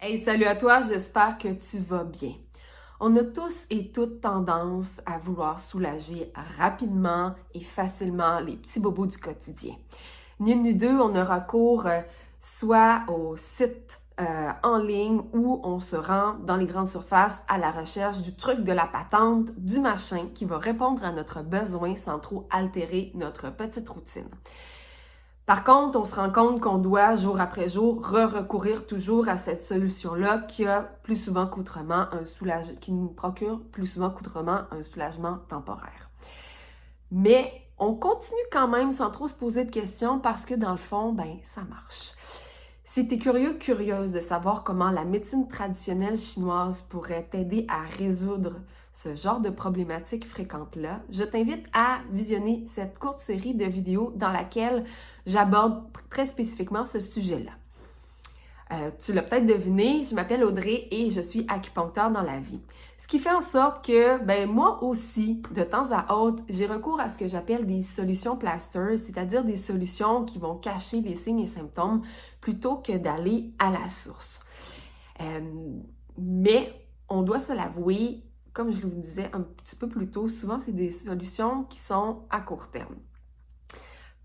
Hey, salut à toi, j'espère que tu vas bien. On a tous et toutes tendance à vouloir soulager rapidement et facilement les petits bobos du quotidien. Ni une ni deux, on a recours soit au site en ligne où on se rend dans les grandes surfaces à la recherche du truc, de la patente, du machin qui va répondre à notre besoin sans trop altérer notre petite routine. Par contre, on se rend compte qu'on doit, jour après jour, recourir toujours à cette solution-là qui nous procure plus souvent qu'autrement un soulagement temporaire. Mais on continue quand même sans trop se poser de questions parce que dans le fond, ça marche. Si tu es curieuse de savoir comment la médecine traditionnelle chinoise pourrait t'aider à résoudre ce genre de problématiques fréquentes-là, je t'invite à visionner cette courte série de vidéos dans laquelle j'aborde très spécifiquement ce sujet-là. Tu l'as peut-être deviné, je m'appelle Audrey et je suis acupuncteur dans la vie. Ce qui fait en sorte que, moi aussi, de temps à autre, j'ai recours à ce que j'appelle des solutions plaster, c'est-à-dire des solutions qui vont cacher les signes et symptômes plutôt que d'aller à la source. Mais on doit se l'avouer, comme je vous disais un petit peu plus tôt, souvent c'est des solutions qui sont à court terme.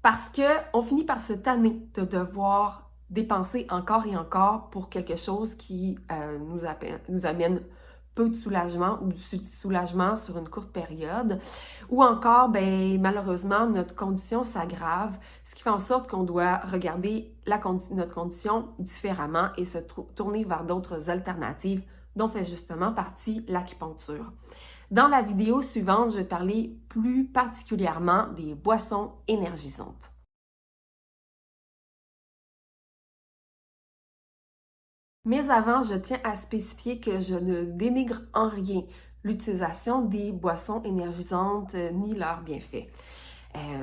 Parce qu'on finit par se tanner de devoir dépenser encore et encore pour quelque chose qui nous amène peu de soulagement ou du soulagement sur une courte période. Ou encore, malheureusement, notre condition s'aggrave, ce qui fait en sorte qu'on doit regarder notre condition différemment et se tourner vers d'autres alternatives dont fait justement partie l'acupuncture. Dans la vidéo suivante, je vais parler plus particulièrement des boissons énergisantes. Mais avant, je tiens à spécifier que je ne dénigre en rien l'utilisation des boissons énergisantes ni leurs bienfaits.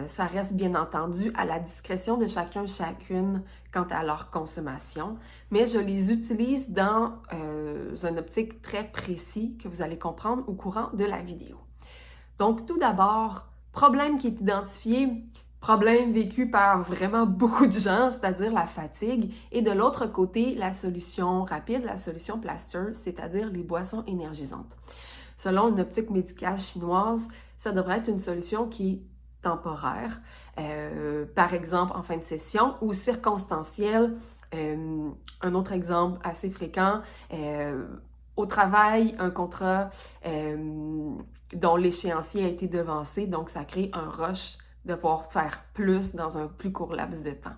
Ça reste bien entendu à la discrétion de chacune quant à leur consommation, mais je les utilise dans une optique très précis que vous allez comprendre au courant de la vidéo. Donc, tout d'abord, problème qui est identifié, problème vécu par vraiment beaucoup de gens, c'est-à-dire la fatigue, et de l'autre côté, la solution rapide, la solution plaster, c'est-à-dire les boissons énergisantes. Selon une optique médicale chinoise, ça devrait être une solution qui est temporaire, par exemple en fin de session, ou circonstancielle. Un autre exemple assez fréquent, au travail, un contrat dont l'échéancier a été devancé, donc ça crée un rush de pouvoir faire plus dans un plus court laps de temps.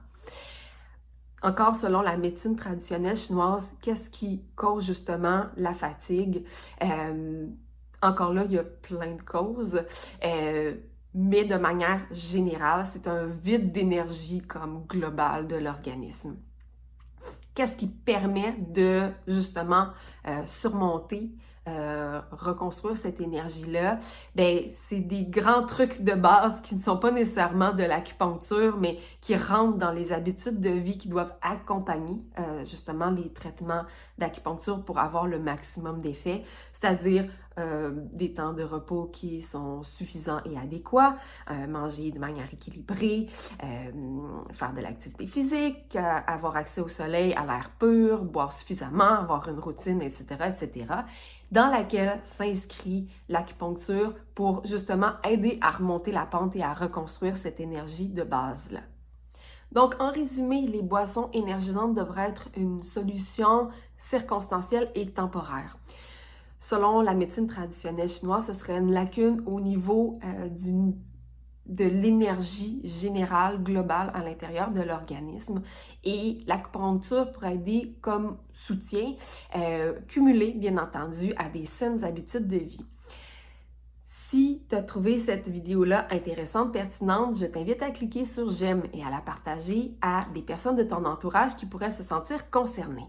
Encore selon la médecine traditionnelle chinoise, qu'est-ce qui cause justement la fatigue? Encore là, il y a plein de causes, mais de manière générale, c'est un vide d'énergie comme global de l'organisme. Qu'est-ce qui permet de justement surmonter, reconstruire cette énergie-là? C'est des grands trucs de base qui ne sont pas nécessairement de l'acupuncture, mais qui rentrent dans les habitudes de vie qui doivent accompagner justement les traitements d'acupuncture pour avoir le maximum d'effet, c'est-à-dire des temps de repos qui sont suffisants et adéquats, manger de manière équilibrée, faire de l'activité physique, avoir accès au soleil, à l'air pur, boire suffisamment, avoir une routine, etc., etc., dans laquelle s'inscrit l'acupuncture pour justement aider à remonter la pente et à reconstruire cette énergie de base-là. Donc, en résumé, les boissons énergisantes devraient être une solution circonstancielle et temporaire. Selon la médecine traditionnelle chinoise, ce serait une lacune au niveau de l'énergie générale, globale à l'intérieur de l'organisme. Et l'acupuncture pourrait aider comme soutien, cumulé bien entendu à des saines habitudes de vie. Si tu as trouvé cette vidéo-là intéressante, pertinente, je t'invite à cliquer sur j'aime et à la partager à des personnes de ton entourage qui pourraient se sentir concernées.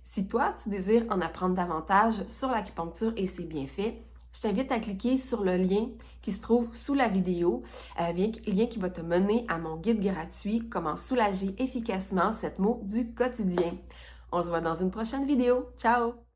Si toi, tu désires en apprendre davantage sur l'acupuncture et ses bienfaits, je t'invite à cliquer sur le lien qui se trouve sous la vidéo, lien qui va te mener à mon guide gratuit « Comment soulager efficacement cette maux du quotidien ». On se voit dans une prochaine vidéo. Ciao!